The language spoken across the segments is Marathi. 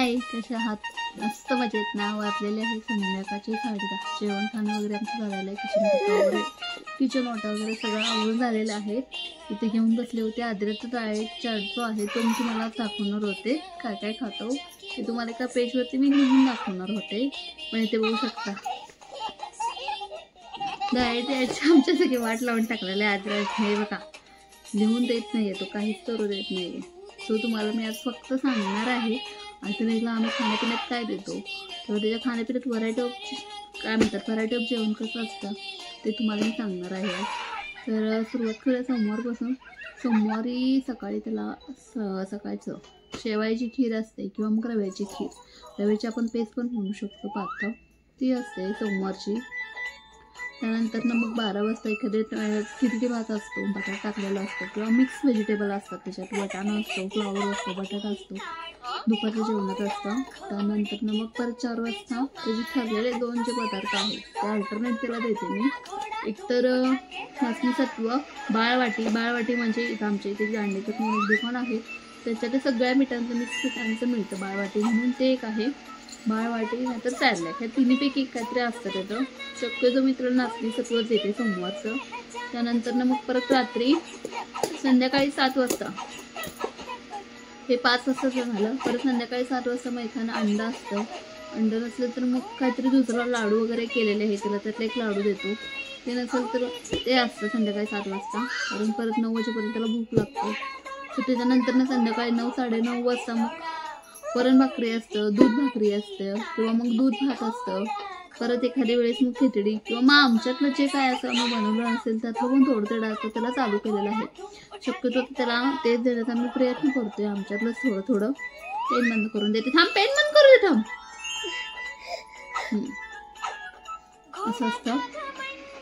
हाय, कशा आहात? मस्त मजेत ना? वाजलेले आहे संध्याकाळचे 10:30. जेवण खाणं वगैरे आमचं झालेलं आहे. किचन ओटा वगैरे सगळं आवरून झालेलं आहे. इथे घेऊन बसले होते. आद्रचा डाएट चार्ट जो आहे तो मी तुम्हाला दाखवणार होते, काय काय खातो ते तुम्हाला एका पेजवरती मी लिहून दाखवणार होते. पण इथे बघू शकता डाएट यायची आमच्या सगळी वाट लावून टाकलेलं आहे. आद्रच हे बघा लिहून देत नाहीये, तो काहीच करू देत नाहीये. सो तुम्हाला मी आज फक्त सांगणार आहे अल्टरनेटला आम्ही खाण्यापिण्यात काय देतो किंवा त्याच्या खाण्यापिण्यात व्हरायटी ऑफ काय म्हणतात, व्हरायटी ऑफ जेवण कसं असतं ते तुम्हाला मी सांगणार आहे. तर सुरुवात करूया सोमवारपासून. सोमवारी सकाळी त्याला सकाळचं शेवायची खीर असते किंवा मग रव्याची खीर. रव्याची आपण पेस्ट पण म्हणू शकतो, पातळ ती असते सोमवारची. त्यानंतर मग 12 वाजता एखादे खिचडी भात असतो, बटाटा टाकलेला असतो किंवा मिक्स व्हेजिटेबल असतात, त्याच्यात वाटाणा असतो, फ्लावर असतो, बटाटा असतो, दुपारच्या जेवणात असतं. त्यानंतर मग परत 4 वाजता त्याचे ठरलेले 2 जे पदार्थ आहेत ते अल्टरनेट त्याला देते मी. एकतर नाचणी सत्व, बाळवाटी म्हणजे इथं आमच्या इथे जांडेकर म्हणून एक दुकान आहे, त्याच्यात सगळ्या मिठांचं मिक्स पिठांचं मिळतं बाळवाटी म्हणून, ते एक आहे. बाळवाटी नाहीतर सॅरलॅक, ह्या तिन्हीपैकी काहीतरी असतं त्याचं. शक्यतो मित्र नाचणी सत्वच देते सोमवारचं. त्यानंतर मग परत रात्री संध्याकाळी 7 वाजता, हे 5 वाजताचं झालं. परत संध्याकाळी 7 वाजता मग एखादं अंडा असतं. अंडं नसलं तर मग काहीतरी दुसरा लाडू वगैरे केलेले आहे त्याला, त्यातला एक लाडू देतो. ते नसेल तर ते असतं संध्याकाळी 7 वाजता. कारण परत 9 वाजेपर्यंत त्याला भूक लागते. तर त्याच्यानंतर संध्याकाळी 9, 9:30 वाजता मग वरण भाकरी असतं, दूध भाकरी असतं किंवा मग दूध भात असतं. परत एखाद्या वेळेस मग खिचडी किंवा मग आमच्यातलं जे काय असं आम्ही बनवलं असेल त्यातलं पण थोडं आता त्याला चालू केलेलं आहे. शक्यतो त्याला तेच देण्याचा मी प्रयत्न करतोय, आमच्यातलंच थोडं. पेन बंद करून देते, थांब पेन बंद करू दे, थांब. असं असतं.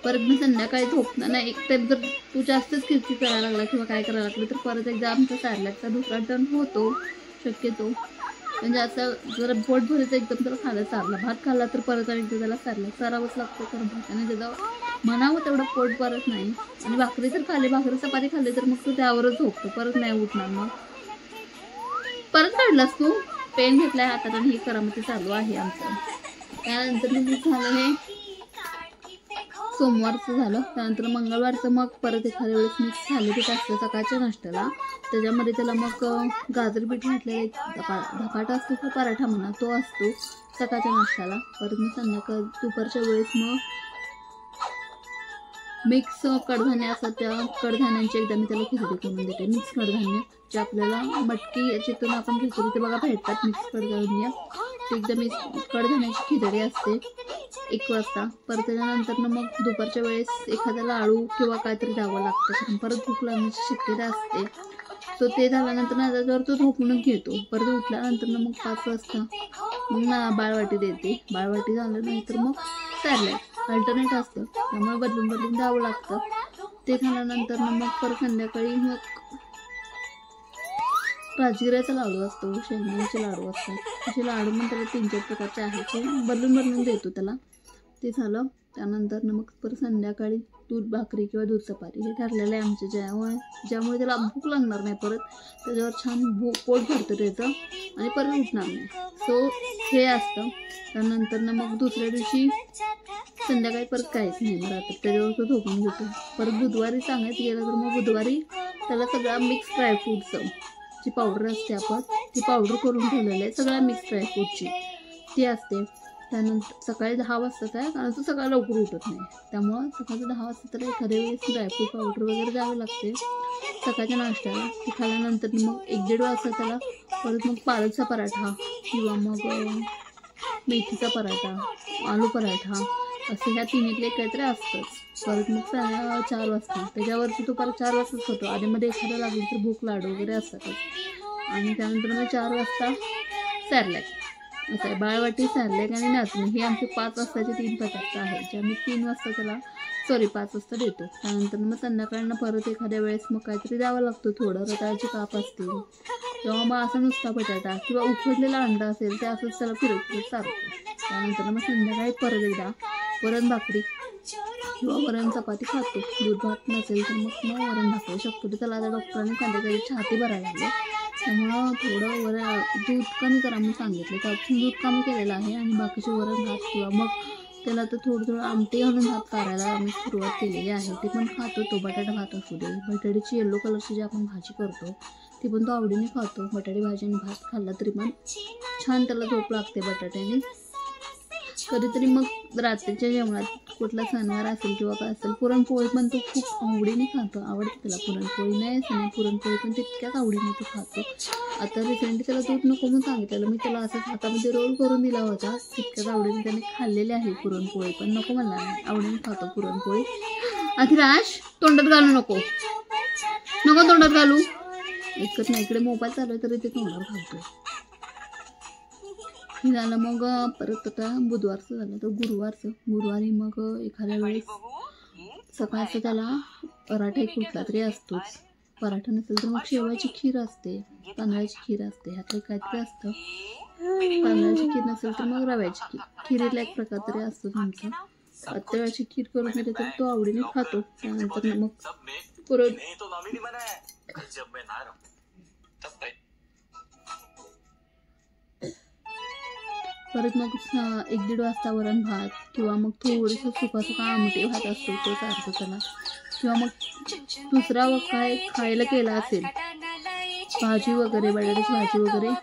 परत मी संध्याकाळी झोपणार नाही. एक तर जर तू जास्तच खिचडी करायला लागला किंवा काय करायला लागलं तर परत एकदा आमचा सॅरलॅकचा दुसरा टर्न होतो शक्यतो. म्हणजे असं जर पोट भरायचं एकदम त्याला खायला चालला, भात खाल्ला तर परत एकदा त्याला सॅरलॅक चारावंच लागतं. कारण भाताने त्याला म्हणावं तेवढं पोट भरत नाही. आणि भाकरी जर खाल्ली, भाकरी चपाती खाल्ली तर मग तू त्यावरच झोपतो, परत नाही उठणार. मग परत काढलास तू, पेन घेतलाय हातात आणि हे करामती चालू आहे आमचं. त्यानंतर झालं हे सोमवारचं झालं. त्यानंतर मंगळवारचं मग परत एखाद्या वेळेस मिक्स थालीपीठ असतं सकाळच्या नाश्त्याला. त्याच्यामध्ये त्याला मग गाजर पीठ घातलेलं एक धपाटा असतो किंवा पराठा म्हणा, तो असतो सकाळच्या नाश्त्याला. परत मग दुपारच्या वेळेस मग मिक्स कडधान्य असतात, त्या कडधान्यांची एकदा मी त्याला खिचडी करून देते. मिक्स कडधान्य जे आपल्याला मटकी याच्यातून आपण खिचडी ते बघा भेटतात, मिक्स कडधान्य ते एकदा मिक्स कडधान्याची खिचडी असते 1 वाजता. परत त्याच्यानंतर मग दुपारच्या वेळेस एखादा लाडू किंवा काहीतरी द्यावं लागतं, कारण परत भूक लागण्याची शक्यता असते. सो ते झाल्यानंतर त्याच्यावर तो झोपूनच घेतो. परत उठल्यानंतर मग 5 वाजता मग बाळवाटी देते. बाळवाटी झालं नाही तर मग सॅरलॅक अल्टरनेट असतं, त्यामुळे बदलून द्यावं लागतं. ते झाल्यानंतर मग परत संध्याकाळी मग राजगिऱ्याचा लाडू असतो, शेंगदाण्याचे लाडू असतात. असे लाडू पण त्याला 3-4 प्रकारचे आहेत, ते बदलून देतो त्याला. ते झालं. त्यानंतर मग परत संध्याकाळी दूध भाकरी किंवा दूध चपाती हे ठरलेलं आहे आमच्या, ज्यामुळे त्याला भूक लागणार नाही. परत त्याच्यावर छान पोट भरतं त्याचं आणि परत उठणार नाही. सो हे असतं. त्यानंतर मग दुसऱ्या दिवशी संध्याकाळी परत काहीच नाही, मग रात्री त्याच्यावर तो झोपून घेतो. परत बुधवारी सांगायचं गेलं तर मग बुधवारी त्याला सगळा मिक्स ड्रायफ्रूटचं जी पावडर असते आपण ती पावडर करून ठेवलेलं आहे, सगळ्या मिक्स ड्रायफ्रूटची ती असते. त्यानंतर सकाळी 10 वाजताच आहे, कारण तो सकाळी लवकर उठत नाही, त्यामुळं सकाळी 10 वाजता तर एखाद्या वेळेस ड्रायफ्रूट पावडर वगैरे द्यावे लागते सकाळच्या नाश्त्याला. ती खाल्ल्यानंतर मग 1-1.5 वाजता त्याला परत मग पालकचा पराठा किंवा मग मेथीचा पराठा, आलू पराठा असं ह्या तिन्हीतले काहीतरी असतंच. परत मग 4 वाजता त्याच्यावरती तो परत 4 वाजताच होतो. आधीमध्ये एखादा लागलं तर भूक लाडू वगैरे असतातच. आणि त्यानंतर मग 4 वाजता सॅरलॅक असं आहे. बाळवाटी, सॅरलॅक आणि नाचणी हे आमचे 5 वाजताचे 3 पदार्थ आहेत, जे आम्ही 3 वाजता त्याला 5 वाजता देतो. त्यानंतर मग संध्याकाळनं परत एखाद्या वेळेस मग काहीतरी द्यावं लागतं, थोडं रताळ्याचे काप असतील किंवा मग असा नुसता बटाटा किंवा उकडलेला अंडा असेल ते असंच त्याला फिरत चालतो. त्यानंतर मग संध्याकाळी परत एकदा वरण भाकरी किंवा वरण चपाती खातो. दूध भात नसेल तर मग वरण भाकरी. शक्यतो त्याला आता डॉक्टरांनी संध्याकाळी छाती भरायला लागली, त्यामुळं थोडं वरण दूध कमी करा म्हणून सांगितलं. त्यापासून दूध कमी केलेलं आहे आणि बाकीचे वरण भात किंवा मग त्याला तर थोडं आमटी घालून भात करायला आम्ही सुरुवात केलेली आहे. ते पण खातो तो, बटाटा भात असू दे, बटाट्याची येलो कलरची जी आपण भाजी करतो ती पण तो आवडीने खातो. बटाटे भाजी आणि भात खाल्ला तरी पण छान त्याला झोप लागते बटाट्याने. कधीतरी मग रात्रीच्या जेवणात कुठला सणवार असेल किंवा काय असेल, पुरणपोळी पण तो खूप आवडीने खातो. आवडते त्याला पुरणपोळी, नाही असं नाही, पुरणपोळी पण तितक्याच आवडीने तो खातो. आता रिसेंटली त्याला दूध नको म्हणून सांगितलेलं मी, त्याला असंच हातामध्ये रोल करून दिला होता. तितक्याच आवडीने त्याने खाल्लेले आहे पुरणपोळी, पण नको म्हणला नाही, आवडीने खातो पुरणपोळी. अधिराज तोंडात घालू नको, नको तोंडात घालू. एकच नाही, इकडे मोबाईल चालू आहे तरी ते तोंडात घालतोय. हे झालं. मग परत आता बुधवारचं झालं तर गुरुवारी मग एखाद्या वेळेस सकाळचं त्याला पराठा कुठला तरी असतोच. पराठा नसेल तर मग शेवयाची खीर असते, तांदळाची खीर असते, ह्यातलं काहीतरी असतं. तांदळाची खीर नसेल तर मग रव्याची खीर, खिरीला एक प्रकार तरी असतो आमचा. तांदळाची खीर करून दिली तर तो आवडीने खातो. त्यानंतर मग परत मग 1-1.5 वाजता वरण भात किंवा मग थोडंसं सुका आमटी भात असतो तो सारखं त्याला, किंवा मग दुसरा काय खायला केला असेल भाजी वगैरे, बटाट्याची भाजी वगैरे,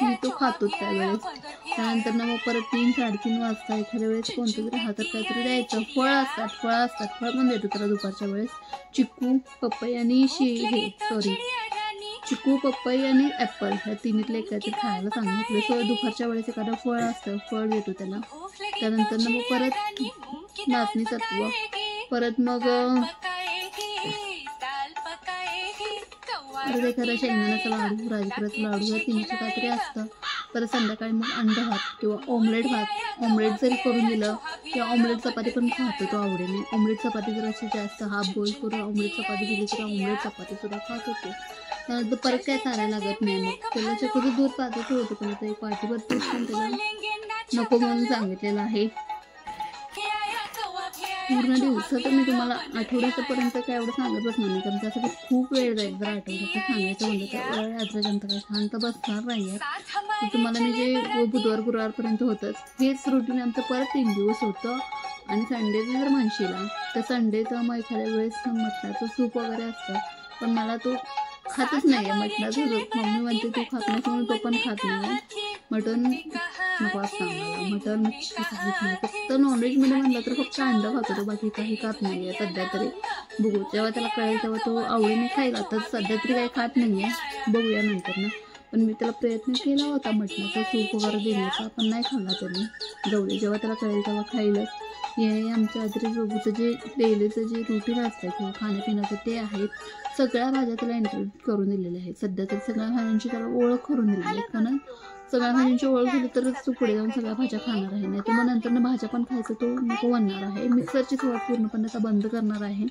ती तो खातोच त्यावेळेस. त्यानंतर मग परत 3-3:30 वाजता एखाद्या वेळेस कोणतं तरी हातात काहीतरी द्यायचं. फळ पण देतो त्याला दुपारच्या वेळेस. चिकू, पपई आणि चिकू, पपई आणि ॲपल ह्या तिन्हीतले एक काहीतरी खायला सांगितलं. सो दुपारच्या वेळेस एखादं फळ असतं, फळ देतो त्याला. त्यानंतर मग परत नाचणी सत्व, परत मग एखादा शेंगदाण्याचा लाडू, राजगिराचा लाडू, या तिन्हीचं काहीतरी असतं. परत संध्याकाळी मग अंडा भात किंवा ऑमलेट जरी करून दिलं किंवा ऑमलेट चपाती पण खातो तो आवडीने. ऑमलेट चपाती जर अशी जास्त हाफ बॉईल करून ऑमलेट चपाती दिली तर ऑमलेट चपाती सुद्धा खात होतो. त्यानंतर परत काय चालायला लागत नाही. मग त्याला शक्यतो दूध पाजायचं होतं, पण आता एक वाटीभर दूध पण त्याला नको म्हणून सांगितलेलं आहे. पूर्ण दिवसात मी तुम्हाला आठवड्यापर्यंत काय एवढं सांगत बसणार नाही, कारण त्यासाठी खूप वेळ जाईल. जर आठवड्याचं सांगायचं म्हणलं तर वेळ यात्राजंत काय शांत बसणार नाही आहे. तर तुम्हाला मी जे गुरुवारपर्यंत होतंच हेच रुटीन आमचं परत 3 दिवस होतं. आणि संडेचं जर म्हणशीला तर संडेचं मग एखाद्या वेळेस मटणाचं सूप वगैरे असतं, पण मला तो खातच नाही आहे मटणाचं सूप. मम्मी म्हणते तू खात नाही म्हणून तो पण खात नाही. मटण नको असतं आम्हाला, मटण मच्छी काहीच नाही. फक्त नॉनव्हेजमध्ये म्हणलं तर फक्त अंडा खातो तो, बाकी काही खात नाही आहे सध्या तरी. बघू जेव्हा त्याला कळेल तेव्हा तो आवडीने खाईल. आता सध्या तरी काही खात नाही आहे, बघूया नंतर ना. पण मी त्याला प्रयत्न केला होता मटणाचा सूप वगैरे देण्याचा, पण नाही खाल्ला त्यांनी. जाऊदे, जेव्हा त्याला कळेल तेव्हा खाईलच. हे आमच्या आदरी प्रभूचं जे डेलीचं जे रुटीन असतं किंवा खाण्यापिण्याचं ते आहेत. सगळ्या भाज्या त्याला इंट्रोड्यूस करून दिलेल्या आहेत. सध्या तर सगळ्या भाज्यांची त्याला ओळख करून दिलेली आहे, कारण सगळ्या भाज्यांची ओळख झाली तरच तो पुढे जाऊन सगळ्या भाज्या खाणार आहे. नाही तर मग नंतर भाज्या पण खायचं तो नको म्हणणार आहे. मिक्सरची सुरुवात पूर्णपणे आता बंद करणार आहे.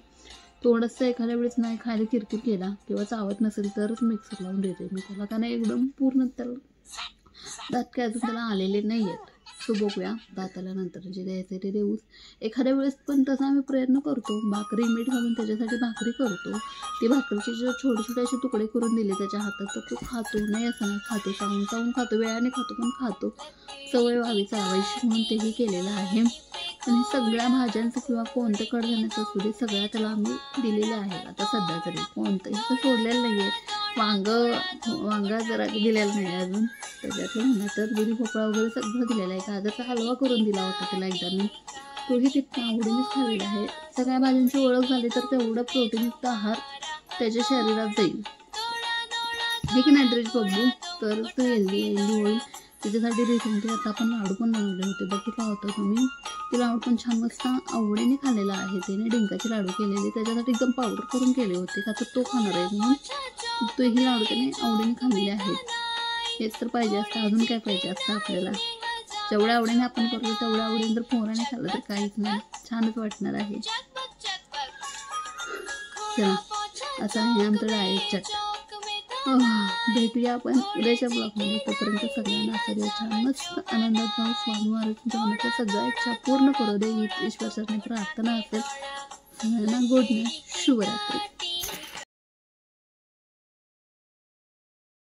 थोडंसं एखाद्या वेळेस नाही खायला किरकिर केला किंवा चावत नसेल तरच मिक्सर लावून देते मी त्याला, कारण एकदम पूर्ण त्याला दात काय अजून त्याला आलेले नाही आहेत. सो बघूया दाताला नंतर जे द्यायचं ते देऊच. एखाद्या वेळेस पण तसा आम्ही प्रयत्न करतो, भाकरी मीठ घालून त्याच्यासाठी भाकरी करतो. ती भाकरीचे जे छोटे असे तुकडे करून दिले त्याच्या हातात तर तो खातो. नाही असं नाही, खातो, चावून खातो, वेळाने खातो पण खातो. सवय व्हावी चावायची म्हणून तेही केलेलं आहे. आणि सगळ्या भाज्यांचं किंवा कोणतं कडधान्याचं असू दे सगळ्या त्याला आम्ही दिलेले आहे. आता सध्या तरी कोणतंही तर सोडलेलं नाही आहे. वांगा जरा दिलेला नाही अजून त्याच्यातलं म्हणा तर, दुधी भोपळा वगैरे सगळं दिलेलं आहे. गाजरचा हलवा करून दिला होता त्याला एकदा मी, तोही तितका आवडीनेच खाल्लेला आहे. सगळ्या भाज्यांची ओळख झाली तर तेवढं प्रोटीनयुक्त आहार त्याच्या शरीरात जाईल, हे की नाही ड्रेस बघू तर तो हेल्दी होईल. त्याच्यासाठी रिसेंटली आता आपण लाडू पण बनवले होते, बघितला होता तुम्ही. ते लाडू पण छान मस्त आवडीने खाल्लेला आहे त्याने. डिंकाचे लाडू केलेले, त्याच्यासाठी एकदम पावडर करून केले होते का तर तो खाणार आहे म्हणून. तोही लाडू त्याने आवडीने खाल्लेले आहेत. हेच तर पाहिजे असतं, अजून काय पाहिजे असतं आपल्याला. जेवढ्या आवडीने आपण करतो तेवढ्या आवडीने जर पोराने खाल्लं तर काहीच नाही, छानच वाटणार आहे. चला, असं आहे आमचं डाएट चार्ट. भेटूया आपण उद्याच्या ब्लॉगमध्ये. तोपर्यंत सगळ्यांना असं छान मस्त आनंदात जाऊन स्वामी महाराजांच्या मनाच्या सगळ्या इच्छा पूर्ण करू दे ही ईश्वराने प्रार्थना असेल. सगळ्यांना गुड नाईट, शुभरात्री.